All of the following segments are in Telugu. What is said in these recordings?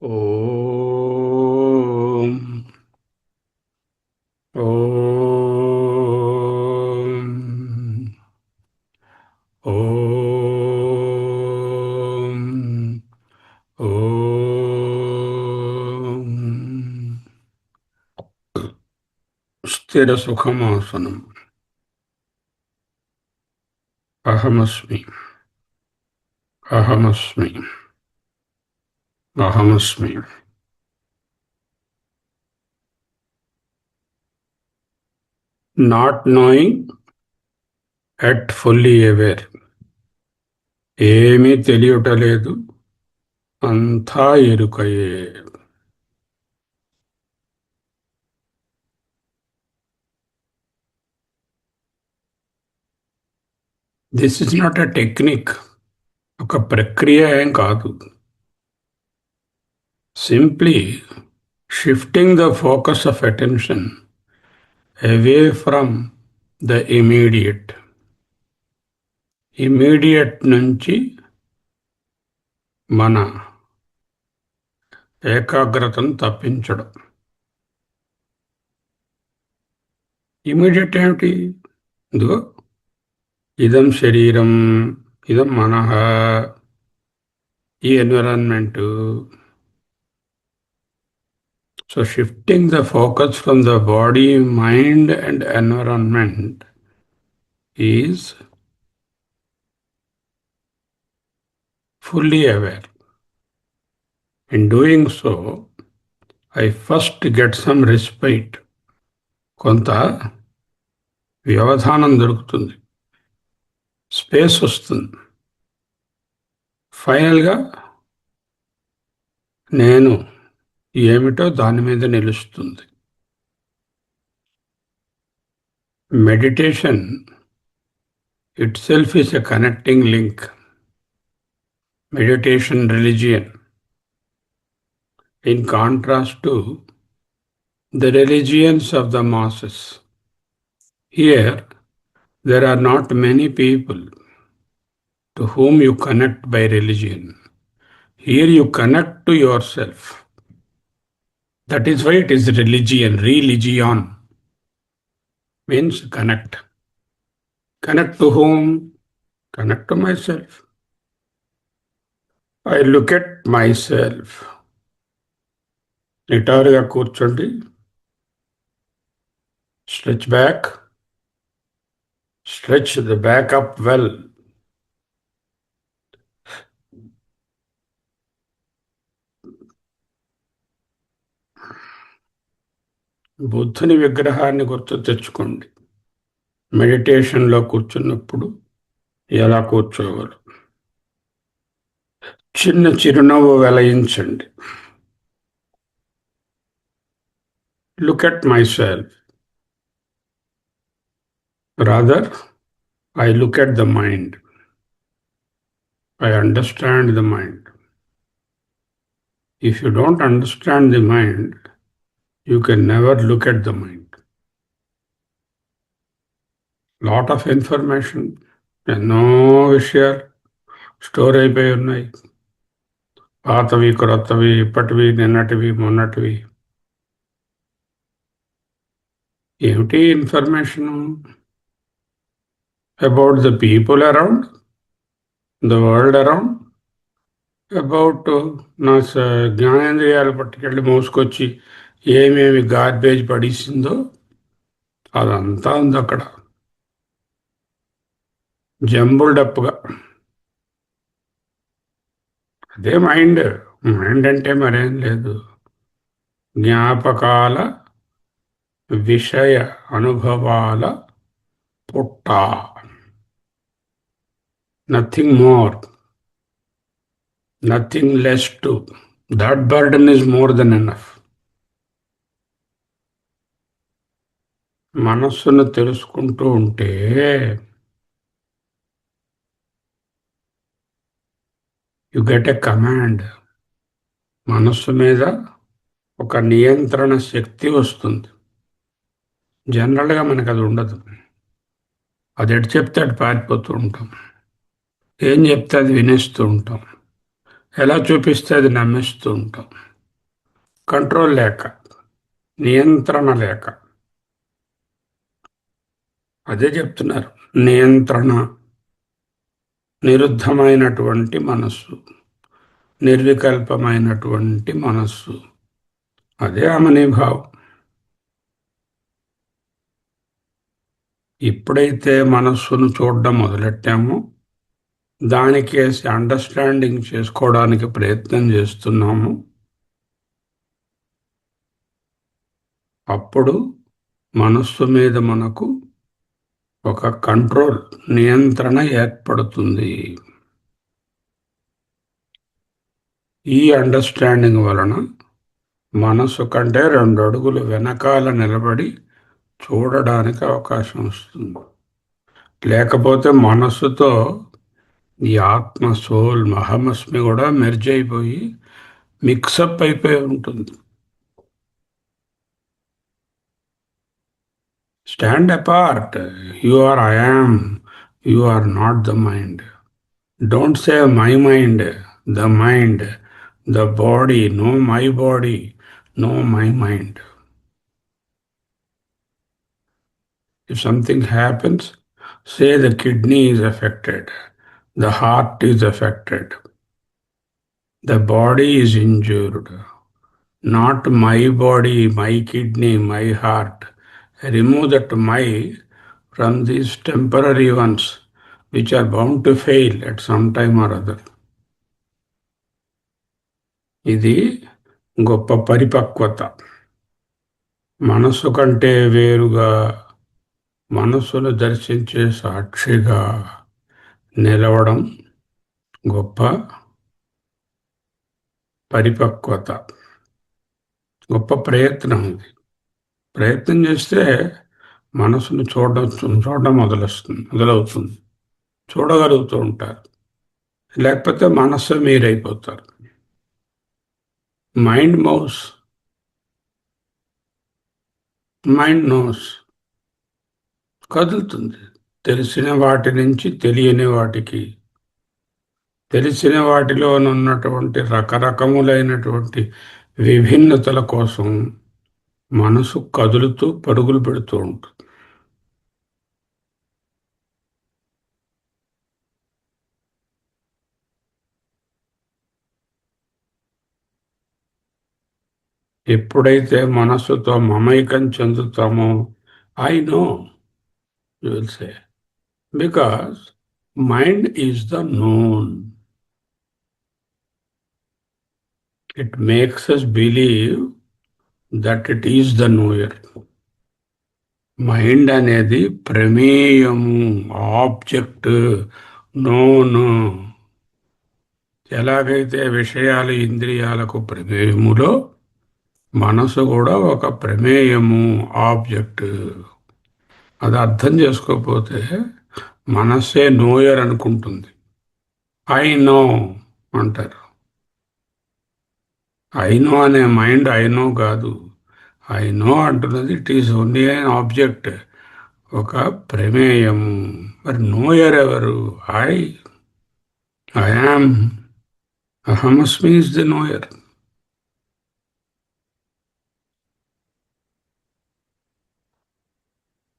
ఓం ఓం ఓం ఓం స్థిర సుఖమాసనం. అహమస్మి అహమస్మి అహమస్మి. Not knowing at fully aware. ఏమీ తెలియటలేదు, అంతా ఎరుకయే. This is not a technique, ఒక ప్రక్రియ ఏం కాదు. Simply shifting the focus of attention away from the immediate. Immediate నుంచి మన ఏకాగ్రతను తప్పించడం. ఇమీడియట్ ఏమిటి? ఇదిగో ఇదం శరీరం, ఇదం మనః, ఈ environment. So shifting the focus from the body, mind and environment is fully aware. In doing so, I first get some respite. కొంత వ్యవధానం దొరుకుతుంది, స్పేస్ వస్తుంది. ఫైనల్గా నేను ఏమిటో దాని మీద నిలుస్తుంది. Meditation it self is a connecting link. Meditation religion, in contrast to the religions of the masses. Here, there are not many people to whom you connect by religion. Here you connect to yourself. That is why it is religion. Religion means connect. Connect to whom? Connect to myself. I look at myself. నిటారుగా కూర్చోండి. Stretch back. Stretch the back up well. బుద్ధుని విగ్రహాన్ని గుర్తు తెచ్చుకోండి. మెడిటేషన్లో కూర్చున్నప్పుడు ఎలా కూర్చోవాలి? చిన్న చిరునవ్వు వెలయించండి. Look at myself. Rather, I look at the mind. I understand the mind. If you don't understand the mind, you can never look at the mind. Lot of information, ఎన్నో విషయాలు స్టోర్ అయిపోయి ఉన్నాయి. పాతవి, క్రొత్తవి, ఇప్పటివి, నిన్నటివి, మొన్నటివి. ఏమిటి information? About the people around, the world around, about నా జ్ఞానేంద్రియాలు పట్టుకెళ్ళి మోసుకొచ్చి ఏమేమి గార్బేజ్ పడేసిందో అదంతా ఉంది అక్కడ, జంబుల్డప్పుగా. అదే మైండ్. మైండ్ అంటే మరేం లేదు, జ్ఞాపకాల, విషయ అనుభవాల పుట్ట. Nothing more, nothing less to. That burden is more than enough. మనస్సును తెలుసుకుంటూ ఉంటే యు గెట్ ఎ కమాండ్. మనస్సు మీద ఒక నియంత్రణ శక్తి వస్తుంది. జనరల్గా మనకు అది ఉండదు. అది ఎటు చెప్తే అటు పారిపోతూ ఉంటాం, ఏం చెప్తే అది వినేస్తూ ఉంటాం. ఎలా చూపిస్తే అది నమ్మిస్తూ ఉంటాం. కంట్రోల్ లేక, నియంత్రణ లేక. అదే చెప్తున్నారు, నియంత్రణ, నిరుద్ధమైనటువంటి మనస్సు, నిర్వికల్పమైనటువంటి మనస్సు, అదే అమనీభావం. ఎప్పుడైతే మనస్సును చూడడం మొదలెట్టామో, దానికేసి అండర్స్టాండింగ్ చేసుకోవడానికి ప్రయత్నం చేస్తున్నాము, అప్పుడు మనస్సు మీద మనకు ఒక కంట్రోల్, నియంత్రణ ఏర్పడుతుంది. ఈ అండర్స్టాండింగ్ వలన మనస్సు కంటే 2 అడుగులు వెనకాల నిలబడి చూడడానికి అవకాశం వస్తుంది. లేకపోతే మనస్సుతో ఈ ఆత్మ, సోల్, అహమస్మి కూడా మెర్జ్ అయిపోయి మిక్సప్ అయిపోయి ఉంటుంది. Stand apart. You are I am. You are not the mind. Don't say my mind, the mind, the body. No, my body. No, my mind. If something happens, say the kidney is affected, the heart is affected, the body is injured. Not my body, my kidney, my heart. Remove that my from these temporary ones which are bound to fail at some time or other. ఇది గొప్ప పరిపక్వత. మనస్సు కంటే వేరుగా, మనస్సును దర్శించే సాక్షిగా నిలవడం గొప్ప పరిపక్వత, గొప్ప ప్రయత్నం. ఇది ప్రయత్నం చేస్తే మనసును చూడడం మొదలవుతుంది, చూడగలుగుతూ ఉంటారు. లేకపోతే మనస్సు మీరైపోతారు. మైండ్ మౌస్, మైండ్ నోస్, కదులుతుంది తెలిసిన వాటి నుంచి తెలియని వాటికి. తెలిసిన వాటిలోనున్నటువంటి రకరకములైనటువంటి విభిన్నతల కోసం మనసు కదులుతూ పరుగులు పెడుతూ ఉంటుంది. ఎప్పుడైతే మనస్సుతో మమైకం చెందుతామో, I know, you will say, because mind is the known. It makes us believe that it is the knower. Mind అనేది ప్రమేయము, ఆబ్జెక్ట్, నోను. ఎలాగైతే విషయాలు ఇంద్రియాలకు ప్రమేయములో, మనసు కూడా ఒక ప్రమేయము, ఆబ్జెక్ట్. అది అర్థం చేసుకోకపోతే మనస్సే నోయర్ అనుకుంటుంది. ఐ నో అంటారు. ఐ నో అనే మైండ్ ఐ నో కాదు. ఐ నో అంటున్నది it is only an object, ఒక ప్రమేయము. మరి నోయర్ ఎవరు? I am. అహమస్మి is the knower.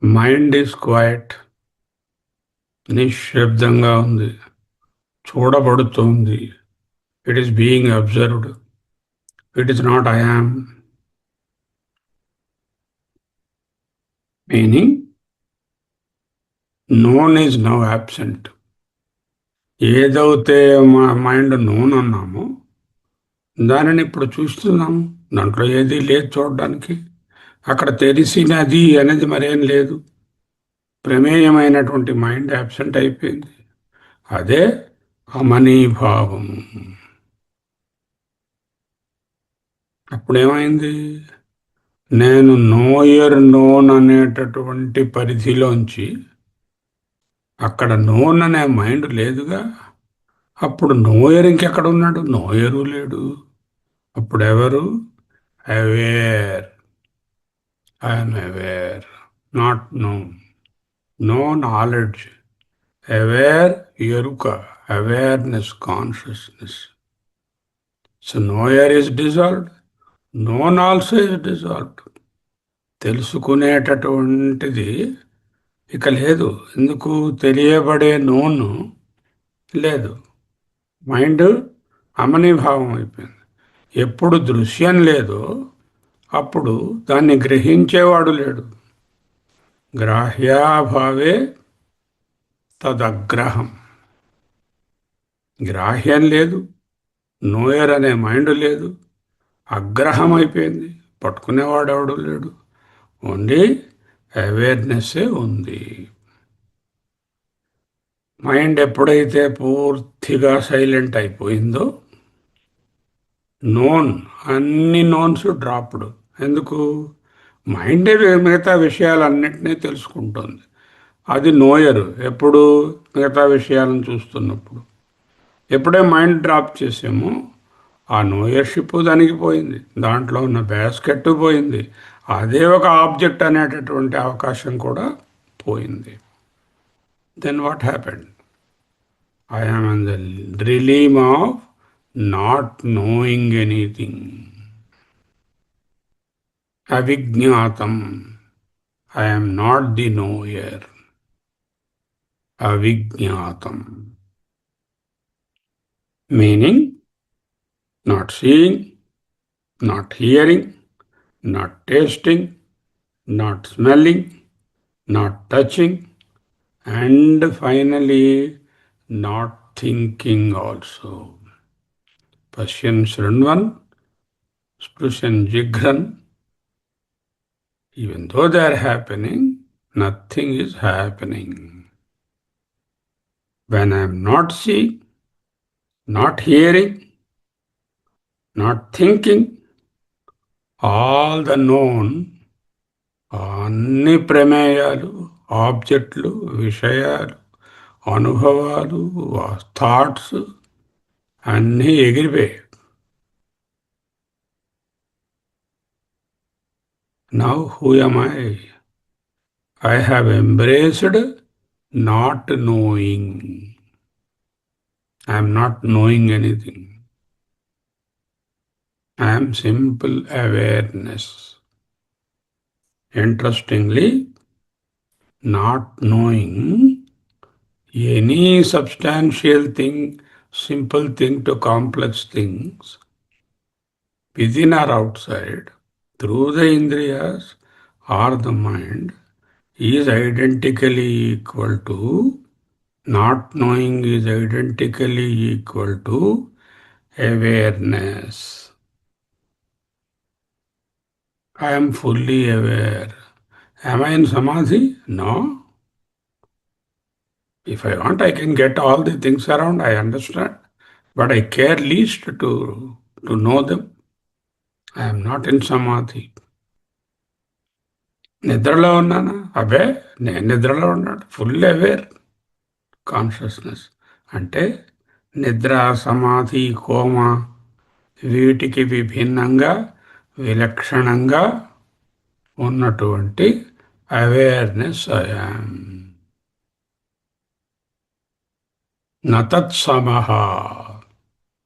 Mind is quiet, నిశ్శబ్దంగా ఉంది, చూడబడుతోంది. It is being observed. It is not I am. Meaning known is no absent. ఏదైతే మైండ్ నోన్ అన్నామో దానిని ఇప్పుడు చూస్తున్నాము. దాంట్లో ఏది లేదు చూడడానికి. అక్కడ తెలిసినది అనేది మరేం లేదు. ప్రమేయమైనటువంటి మైండ్ యాబ్సెంట్ అయిపోయింది. అదే అమనీభావము. అప్పుడేమైంది? నేను నోయర్ నోన్ అనేటటువంటి పరిధిలోంచి, అక్కడ నోన్ అనే మైండ్ లేదుగా, అప్పుడు నోయర్ ఇంకెక్కడ ఉన్నాడు? నోయరు లేడు. అప్పుడెవరు? Aware. I'm aware, not known. No knowledge. Aware ఎరుక, awareness, consciousness. So knower is dissolved, known also is dissolved. తెలుసుకునేటటువంటిది ఇక లేదు. ఎందుకు? తెలియబడే నోను లేదు. మైండ్ అమనీభావం అయిపోయింది. ఎప్పుడు దృశ్యం లేదో అప్పుడు దాన్ని గ్రహించేవాడు లేడు. గ్రాహ్యాభావే తదగ్రహం. గ్రాహ్యం లేదు, నోయర్ అనే మైండ్ లేదు, అగ్రహం అయిపోయింది. పట్టుకునేవాడెవడు లేడు. ఓన్లీ అవేర్నెస్సే ఉంది. మైండ్ ఎప్పుడైతే పూర్తిగా సైలెంట్ అయిపోయిందో నోన్, అన్ని నోన్స్ డ్రాప్డ్. ఎందుకు? మైండే మిగతా విషయాలన్నింటినీ తెలుసుకుంటుంది. అది నోయరు ఎప్పుడు? మిగతా విషయాలను చూస్తున్నప్పుడు. ఎప్పుడే మైండ్ డ్రాప్ చేసామో ఆ నోయర్షిప్ దానికి పోయింది, దాంట్లో ఉన్న బ్యాస్కెట్ పోయింది, అదే ఒక ఆబ్జెక్ట్ అనేటటువంటి అవకాశం కూడా పోయింది. Then what happened? I am in the dream of not knowing anything. అవిజ్ఞాతం. I am not the knower. అవిజ్ఞాతం meaning not seeing, not hearing, not tasting, not smelling, not touching, and finally not thinking also. Pashyan Shrunvan, Sprushyan Jigran. Even though they are happening, nothing is happening. When I am not seeing, not hearing, not thinking, all the known, అన్ని ప్రమేయాలు, ఆబ్జెక్ట్లు, విషయాలు, అనుభవాలు, థాట్స్ అన్నీ ఎగిరిపోయాయి. Now who am I? I have embraced not knowing. I am not knowing anything. I am simple awareness. Interestingly, not knowing any substantial thing, simple thing to complex things, within or outside, through the indriyas or the mind, is identically equal to, not knowing is identically equal to awareness. I am fully aware. Am I in samadhi? No. If I want, I can get all the things around, I understand. But I care least to know them. I am not in samadhi. నిద్రలో ఉన్నానా? అబే, నేను నిద్రలో ఉన్నాను. Full aware consciousness. అంటే నిద్ర, సమాధి, కోమా వీటికి విభిన్నంగా, విలక్షణంగా ఉన్నటువంటి అవేర్నెస్ అయాం. నతత్సమహ.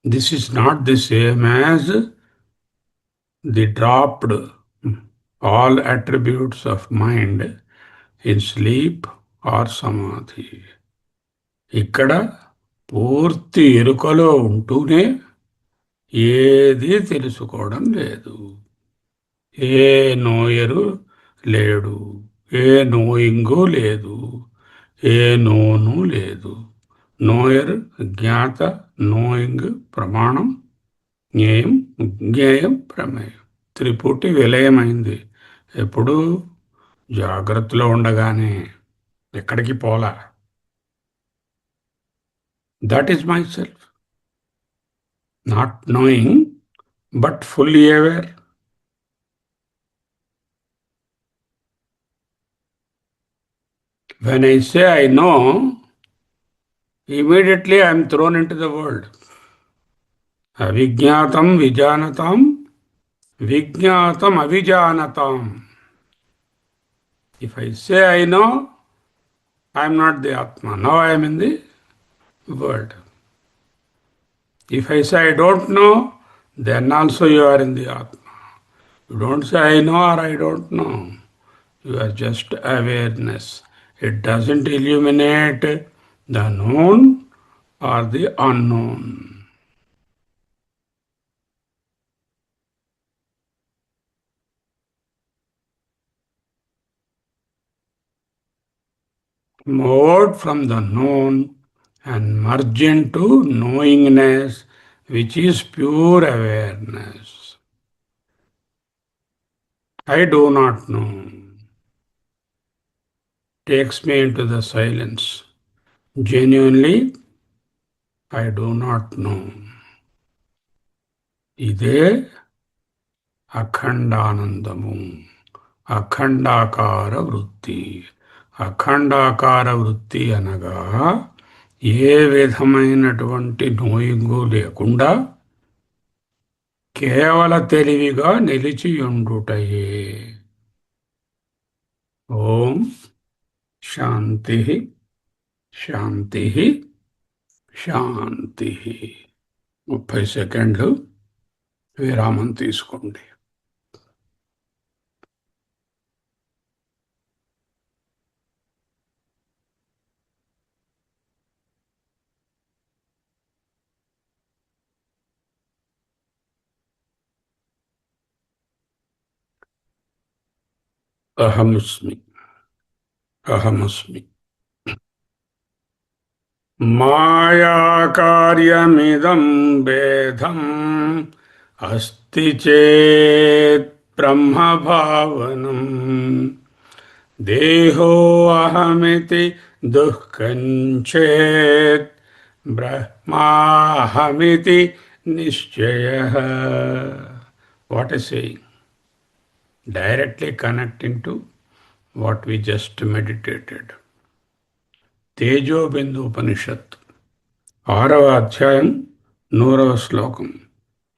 This is not the same as the dropped all attributes of mind in sleep or samadhi. ఇక్కడ పూర్తి ఎరుకలో ఉంటూనే ఏది తెలుసుకోవడం లేదు. ఏ నోయరు లేడు, ఏ నోయింగు లేదు, ఏ నోను లేదు. నోయర్ జ్ఞాత, నోయింగ్ ప్రమాణం, జ్ఞేయం జ్ఞేయం ప్రమేయం. త్రిపుటి విలయమైంది. ఎప్పుడు? జాగ్రత్తలో ఉండగానే. ఎక్కడికి పోలా. That is my self. Not knowing but fully aware. When I say I know, immediately I am thrown into the world. Avijñātam vijānatam, vijñātam avijānatam. If I say I know, I am not the Atma. Now I am in the world. If I say I don't know, then also you are in the Atma. You don't say I know or I don't know. You are just awareness. It doesn't illuminate the known or the unknown. Move from the known and merge into knowingness, which is pure awareness. I do not know. Takes me into the silence. Genuinely, I do not know. ఇదే అఖండానందము, అఖండాకార వృత్తి. అఖండాకార వృత్తి అనగా ఏ విధమైనటువంటి నోయింగు లేకుండా కేవల తెలివిగా నిలిచియుండుటయే. ఓం శాంతి శాంతి శాంతి. 30 సెకండ్లు విరామం తీసుకోండి. అహమస్మి, అహమస్మి. మాయాకార్యమిదం భేదం అస్తి చేత్ బ్రహ్మభావనం. దేహో అహమితి దుఃఖం చేత్ బ్రహ్మాహమితి నిశ్చయః. What is saying? Directly connecting to what we just meditated. Tejobindu Upanishad 6వ అధ్యాయం 100వ శ్లోకం.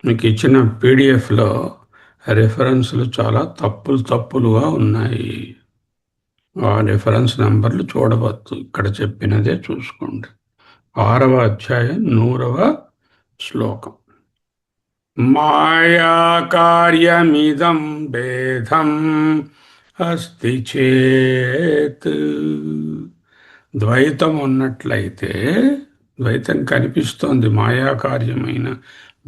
మీకు ఇచ్చిన పీడిఎఫ్లో రెఫరెన్స్లు చాలా తప్పులుగా ఉన్నాయి. ఆ రెఫరెన్స్ నంబర్లు చూడవచ్చు. ఇక్కడ చెప్పినదే చూసుకోండి. 6వ అధ్యాయం 100వ శ్లోకం. మాయాకార్యమిదం భేదం అస్తి చేత్. ద్వైతం ఉన్నట్లయితే, ద్వైతం కనిపిస్తోంది, మాయాకార్యమైన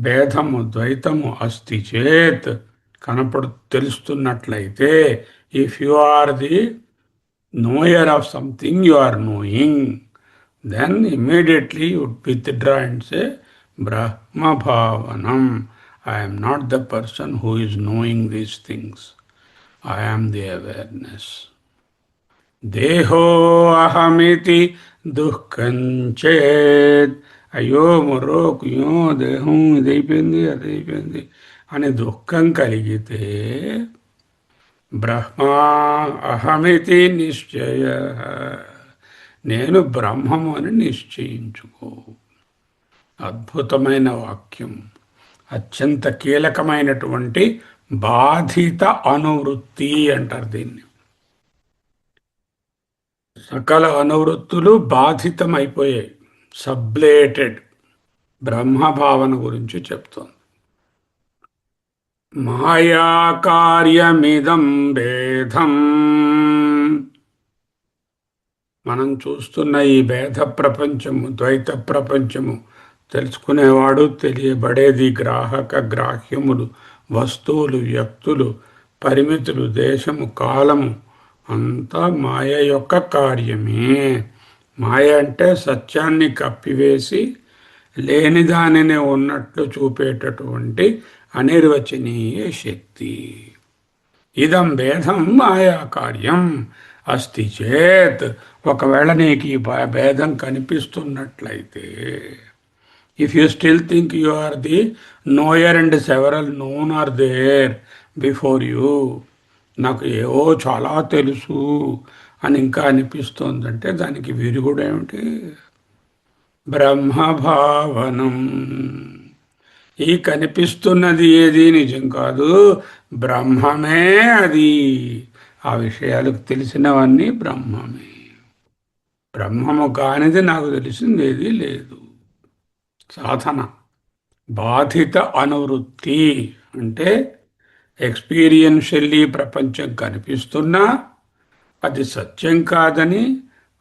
భేదము ద్వైతము అస్తి చేత్ తెలుస్తున్నట్లయితే, if you are the knower of something, you are knowing, then immediately you would withdraw and say Brahma Bhavanam. I am not the person who is knowing these things. I am the awareness. Deho ahamiti dukkam chet. అయ్యో మరో కుయో దేహం ఇదైపోయింది అదైపోయింది అని దుఃఖం కలిగితే బ్రహ్మా అహమితి నిశ్చయ, నేను బ్రహ్మము అని నిశ్చయించుకో. అద్భుతమైన వాక్యం. అత్యంత కీలకమైనటువంటి బాధిత అనువృత్తి అంటారు దీన్ని. సకల అనువృత్తులు బాధితమైపోయాయి, సబ్లేటెడ్. బ్రహ్మభావన గురించి చెప్తోంది. మాయాకార్యమిదం భేదం. మనం చూస్తున్న ఈ భేద ప్రపంచము, ద్వైత ప్రపంచము, తెలుసుకునేవాడు, తెలియబడేది, గ్రాహక గ్రాహ్యములు, వస్తువులు, వ్యక్తులు, పరిమితులు, దేశము, కాలము అంతా మాయ యొక్క కార్యమే. మాయ అంటే సత్యాన్ని కప్పివేసి లేని దానిని ఉన్నట్లు చూపేటటువంటి అనిర్వచనీయ శక్తి. ఇదం భేదం మాయా కార్యం అస్తి చేత్. ఒకవేళ నీకు ఈ భేదం కనిపిస్తున్నట్లయితే, if you still think you are the knower and several known are there before you, నాకు ఏవో చాలా తెలుసు అని ఇంకా అనిపిస్తోందంటే దానికి విరుగుడు ఏమిటి? బ్రహ్మభావనం. ఈ కనిపిస్తున్నది ఏది నిజం కాదు, బ్రహ్మమే అది. ఆ విషయాలకు తెలిసినవన్నీ బ్రహ్మమే. బ్రహ్మము కానిది నాకు తెలిసింది ఏదీ లేదు. సాధన బాధిత అనువృత్తి అంటే ఎక్స్పీరియన్షియల్లీ ప్రపంచం కనిపిస్తున్నా అది సత్యం కాదని,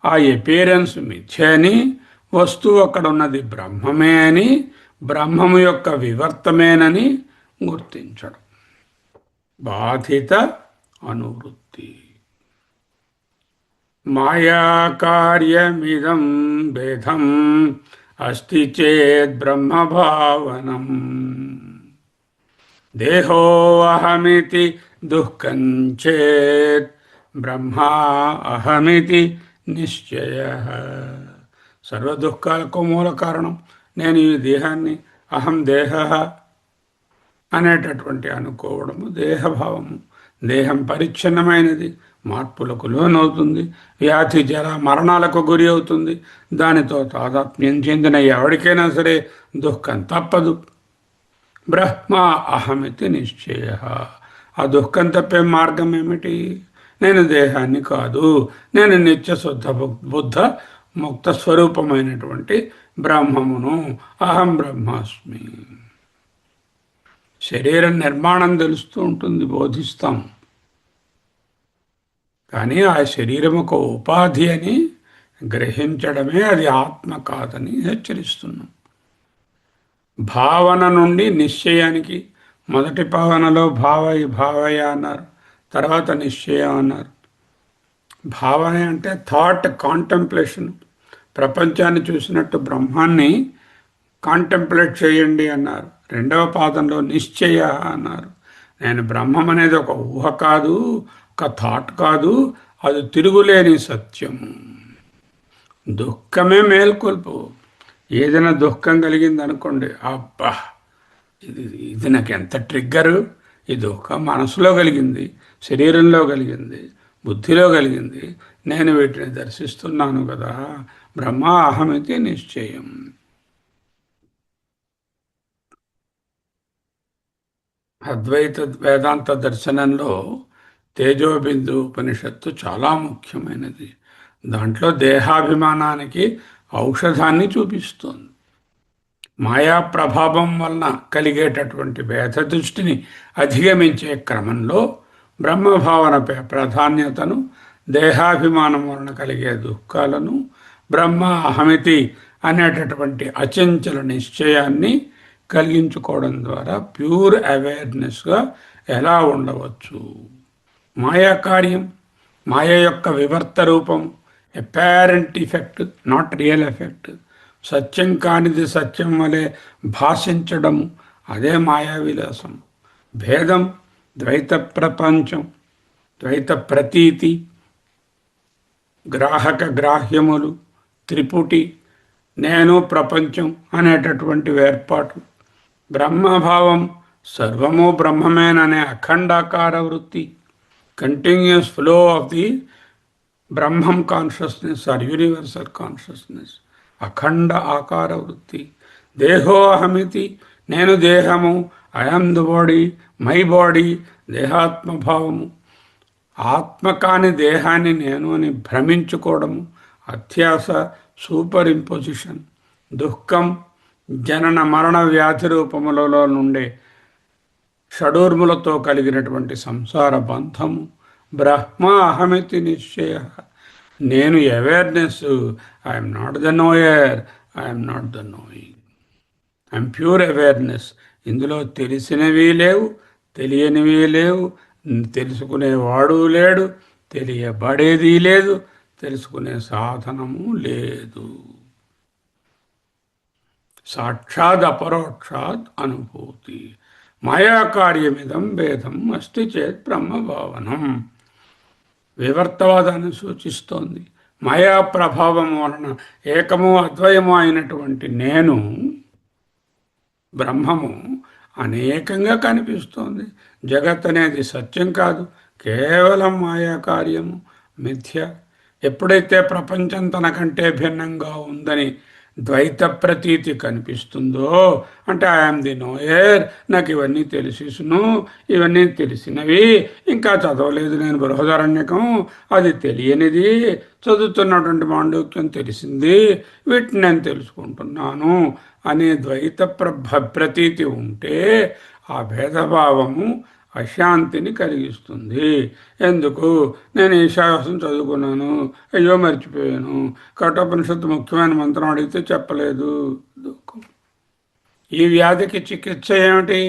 ఆ ఎపీరెన్స్ మిథ్య అని, వస్తువు అక్కడ ఉన్నది బ్రహ్మమే అని, బ్రహ్మము యొక్క వివర్తమేనని గుర్తించడం. బాధిత అనువృత్తి. మాయాకార్యమిదం భేదం అస్తి చేద్ బ్రహ్మభావనం. దేహోऽహమితి దుఃఖం చేత్ బ్రహ్మా అహమితి నిశ్చయః. సర్వ దుఃఖాలకు మూల కారణం నేను ఈ దేహాన్ని, అహం దేహః అనేటటువంటి అనుకోవడము దేహభావము. దేహం పరిచ్ఛిన్నమైనది, మార్పులకు లోనవుతుంది, వ్యాధి జర మరణాలకు గురి అవుతుంది. దానితో తాదాత్మ్యం చెందిన ఎవరికైనా సరే దుఃఖం తప్పదు. బ్రహ్మ అహమితి నిశ్చయ. ఆ దుఃఖం తప్పే మార్గం ఏమిటి? నేను దేహాన్ని కాదు, నేను నిత్య శుద్ధ బుద్ధ ముక్త స్వరూపమైనటువంటి బ్రహ్మమును, అహం బ్రహ్మాస్మి. శరీరం నిర్మాణం తెలుస్తూ ఉంటుంది, బోధిస్తాం. కానీ ఆ శరీరం ఒక ఉపాధి అని గ్రహించడమే అది ఆత్మ కాదని హెచ్చరిస్తున్నాం. భావన నుండి నిశ్చయానికి, మొదటి భావనలో భావయ అన్నారు, తర్వాత నిశ్చయం అన్నారు. భావన అంటే థాట్, కాంటెంప్లేషన్. ప్రపంచాన్ని చూసినట్టు బ్రహ్మాన్ని కాంటెంప్లేట్ చేయండి అన్నారు. రెండవ పాదంలో నిశ్చయ అన్నారు. నేను బ్రహ్మం అనేది ఒక ఊహ కాదు, ఒక థాట్ కాదు, అది తిరుగులేని సత్యము. దుఃఖమే మేల్కొల్పు. ఏదైనా దుఃఖం కలిగింది అనుకోండి, అబ్బా ఇది నాకు ఎంత ట్రిగ్గరు. ఈ దుఃఖం మనసులో కలిగింది, శరీరంలో కలిగింది, బుద్ధిలో కలిగింది, నేను వీటిని దర్శిస్తున్నాను కదా. బ్రహ్మ అహమితి నిశ్చయం. అద్వైత వేదాంత దర్శనంలో తేజోబిందు ఉపనిషత్తు చాలా ముఖ్యమైనది. దాంట్లో దేహాభిమానానికి ఔషధాన్ని చూపిస్తోంది. మాయా ప్రభావం వలన కలిగేటటువంటి భేద దృష్టిని అధిగమించే క్రమంలో బ్రహ్మభావన ప్రాధాన్యతను, దేహాభిమానం వలన కలిగే దుఃఖాలను, బ్రహ్మ అహమితి అనేటటువంటి అచంచల నిశ్చయాన్ని కలిగించుకోవడం ద్వారా ప్యూర్ అవేర్నెస్గా ఎలా ఉండవచ్చు. మాయా కార్యం, మాయ యొక్క వివర్త రూపం, apparent effect, not real effect. సత్యం కానిది సత్యం వలె భాషించడము, అదే మాయా విలాసం. భేదం, ద్వైత ప్రపంచం, ద్వైత ప్రతీతి, గ్రాహక గ్రాహ్యములు, త్రిపుటి, నేను ప్రపంచం అనేటటువంటి వేర్పాటు, బ్రహ్మభావం, సర్వము బ్రహ్మమేననే అఖండాకార వృత్తి, continuous flow of the Brahmam consciousness or universal consciousness, అఖండ ఆకార వృత్తి. దేహో అహమితి, నేను దేహము, I'm the body, my body, దేహాత్మభావము. ఆత్మ కాని దేహాన్ని నేను అని భ్రమించుకోవడము, అత్యాస, సూపర్ ఇంపోజిషన్. దుఃఖం, జనన మరణ వ్యాధి రూపములలో నుండే షడూర్ములతో కలిగినటువంటి సంసార బంధము. బ్రహ్మ అహమితి నిశ్చయ. నేను awareness, I'm not the knower, I'm not the knowing, I'm pure awareness. ఇందులో తెలిసినవి లేవు, తెలియనివి లేవు, తెలుసుకునేవాడు లేడు, తెలియబడేది లేదు, తెలుసుకునే సాధనము లేదు. సాక్షాద్ అపరోక్షాద్ అనుభూతి. మాయాకార్యమిదం భేదం అస్తి చేత్ బ్రహ్మభావనం. వివర్తవాదాన్ని సూచిస్తోంది. మాయా ప్రభావం వలన ఏకము అద్వయము అయినటువంటి నేను, బ్రహ్మము అనేకంగా కనిపిస్తోంది. జగత్ అనేది సత్యం కాదు, కేవలం మాయా కార్యము, మిథ్య. ఎప్పుడైతే ప్రపంచం తనకంటే భిన్నంగా ఉందని ద్వైత ప్రతీతి కనిపిస్తుందో, అంటే ఐఎమ్ ది నోయర్, నాకు ఇవన్నీ తెలిసిను, ఇవన్నీ తెలిసినవి, ఇంకా చదవలేదు నేను బృహదారణ్యకం, అది తెలియనిది, చదువుతున్నటువంటి మాండూక్యం తెలిసింది, వీటిని నేను తెలుసుకుంటున్నాను అనే ద్వైత ప్రతీతి ఉంటే ఆ భేదభావము అశాంతిని కలిగిస్తుంది. ఎందుకు? నేను ఈశావాసం చదువుకున్నాను, అయ్యో మర్చిపోయాను, కఠోపనిషత్తు ముఖ్యమైన మంత్రం అడిగితే చెప్పలేదు. దుఃఖం. ఈ వ్యాధికి చికిత్స ఏమిటి?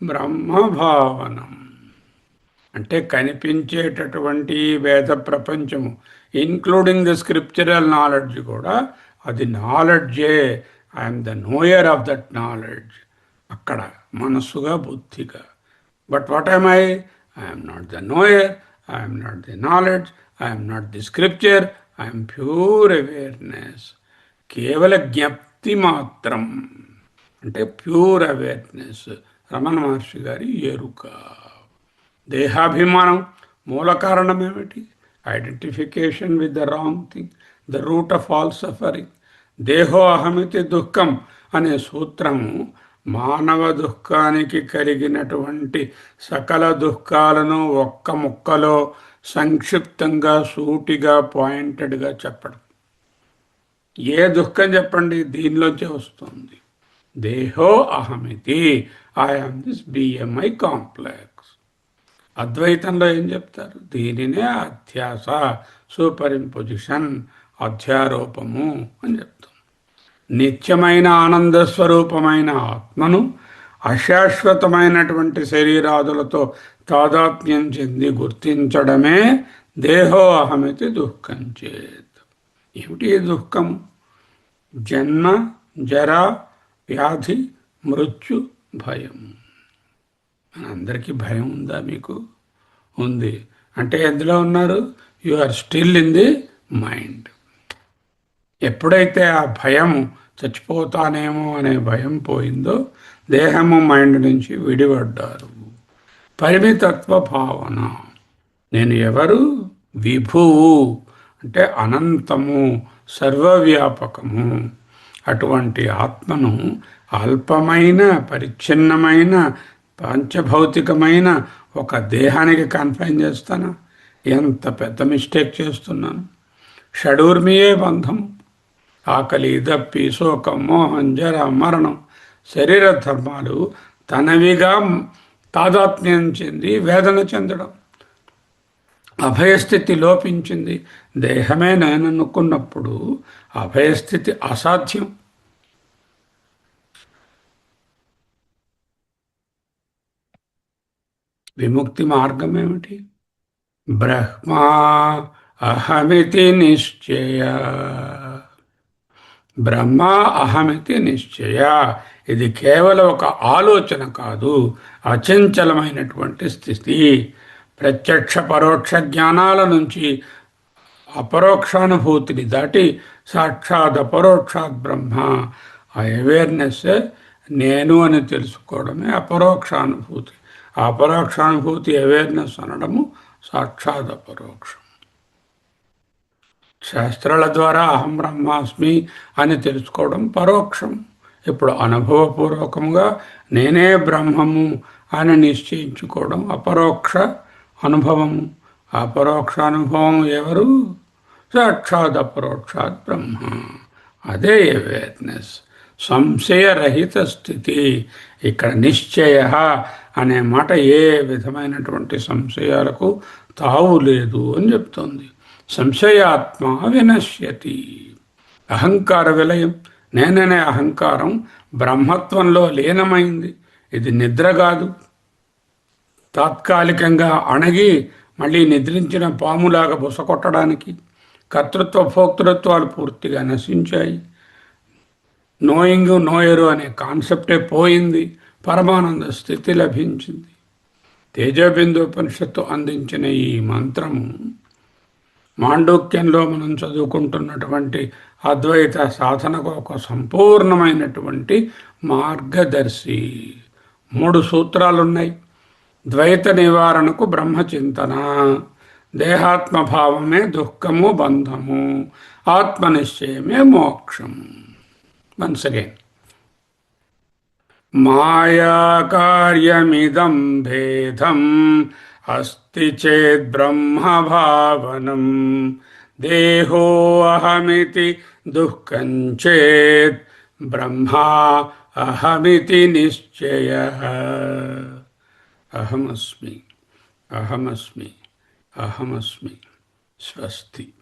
బ్రహ్మభావనం. అంటే కనిపించేటటువంటి వేద ప్రపంచము ఇన్క్లూడింగ్ ద స్క్రిప్చరల్ నాలెడ్జ్ కూడా అది నాలెడ్జే. I'm the knower of that knowledge. అక్కడ మనస్సుగా బుద్ధిగా. But what I'm I'm not the knower, I'm not the knowledge, I'm not the scripture, I'm pure awareness. కేవల జ్ఞప్తి మాత్రం, అంటే ప్యూర్ అవేర్నెస్. రమణ మహర్షి గారి ఎరుక. దేహాభిమానం మూల కారణం ఏమిటి? Identification with the wrong thing, the root of all suffering. దేహో అహమితి దుఃఖం అనే సూత్రము మానవ దుఃఖానికి కలిగినటువంటి సకల దుఃఖాలను ఒక్క ముక్కలో సంక్షిప్తంగా సూటిగా పాయింటెడ్గా చెప్పడం. ఏ దుఃఖం చెప్పండి, దీనిలోంచే వస్తుంది. దేహో అహమితి, ఐఎమ్ దిస్ బిఎంఐ కాంప్లెక్స్. అద్వైతంలో ఏం చెప్తారు? దీనినే అధ్యాస, సూపర్ ఇంపోజిషన్, అధ్యారోపము అని చెప్తాం. నిత్యమైన ఆనంద స్వరూపమైన ఆత్మను అశాశ్వతమైనటువంటి శరీరాదులతో తాదాత్మ్యం చెంది గుర్తించడమే దేహో అహమితి దుఃఖం చేత్. ఏమిటి దుఃఖం? జన్మ, జర, వ్యాధి, మృత్యు, భయం. అందరికీ భయం ఉందా? మీకు ఉంది. అంటే ఎందులో ఉన్నారు? You are still in the mind. ఎప్పుడైతే ఆ భయం, చచ్చిపోతానేమో అనే భయం పోయిందో, దేహము మైండ్ నుంచి విడిపడ్డారు. పరిమితత్వ భావన. నేను ఎవరు? విభువు, అంటే అనంతము, సర్వవ్యాపకము. అటువంటి ఆత్మను అల్పమైన, పరిచ్ఛిన్నమైన, పంచభౌతికమైన ఒక దేహానికి కన్ఫైన్ చేస్తానా? ఎంత పెద్ద మిస్టేక్ చేస్తున్నాను. షడూర్మియే బంధం. ఆకలి, దప్పి, శోకం, మోహం, జర, మరణం, శరీర ధర్మాలు తనవిగా తాదాత్మ్యం చెంది వేదన చెందడం. అభయస్థితి లోపించింది. దేహమే నేననుకున్నప్పుడు అభయస్థితి అసాధ్యం. విముక్తి మార్గం ఏమిటి? బ్రహ్మా అహమితి నిశ్చయ. బ్రహ్మ అహమితి నిశ్చయ. ఇది కేవలం ఒక ఆలోచన కాదు, అచంచలమైనటువంటి స్థితి. ప్రత్యక్ష పరోక్ష జ్ఞానాల నుంచి అపరోక్షానుభూతిని దాటి సాక్షాత్ అపరోక్షాత్ బ్రహ్మ. ఆ అవేర్నెస్ నేను అని తెలుసుకోవడమే అపరోక్షానుభూతి. ఆ అపరోక్షానుభూతి అవేర్నెస్ అనడము సాక్షాత్ అపరోక్షం. శాస్త్రాల ద్వారా అహం బ్రహ్మాస్మి అని తెలుసుకోవడం పరోక్షం. ఇప్పుడు అనుభవపూర్వకంగా నేనే బ్రహ్మము అని నిశ్చయించుకోవడం అపరోక్ష అనుభవము. అపరోక్ష అనుభవం ఎవరు? సాక్షాత్ అపరోక్షాత్ బ్రహ్మ. అదే అవేర్నెస్, సంశయరహిత స్థితి. ఇక్కడ నిశ్చయ అనే మాట ఏ విధమైనటువంటి సంశయాలకు తావు లేదు అని చెప్తోంది. సంశయాత్మ వినశ్యతి. అహంకార విలయం. నేననే అహంకారం బ్రహ్మత్వంలో లీనమైంది. ఇది నిద్ర కాదు. తాత్కాలికంగా అణగి మళ్ళీ నిద్రించిన పాములాగా బుసకొట్టడానికి కర్తృత్వ భోక్తృత్వాలు పూర్తిగా నశించాయి. నోయింగ్ నోయరు అనే కాన్సెప్టే పోయింది. పరమానంద స్థితి లభించింది. తేజోబిందోపనిషత్తు అందించిన ఈ మంత్రము మాండూక్యంలో మనం చదువుకుంటున్నటువంటి అద్వైత సాధనకు ఒక సంపూర్ణమైనటువంటి మార్గదర్శి. 3 సూత్రాలున్నాయి. ద్వైత నివారణకు బ్రహ్మచింతన, దేహాత్మభావమే దుఃఖము బంధము, ఆత్మనిశ్చయమే మోక్షము. వన్స్ అగైన్, మాయాకార్యమిదం భేదం అస్తి చేద్ బ్రహ్మభావనం, దేహో అహమితి దుఃఖం చేత్ బ్రహ్మా అహమితి నిశ్చయః. అహమస్మి, అహమస్మి, అహమస్మి. స్వస్తి.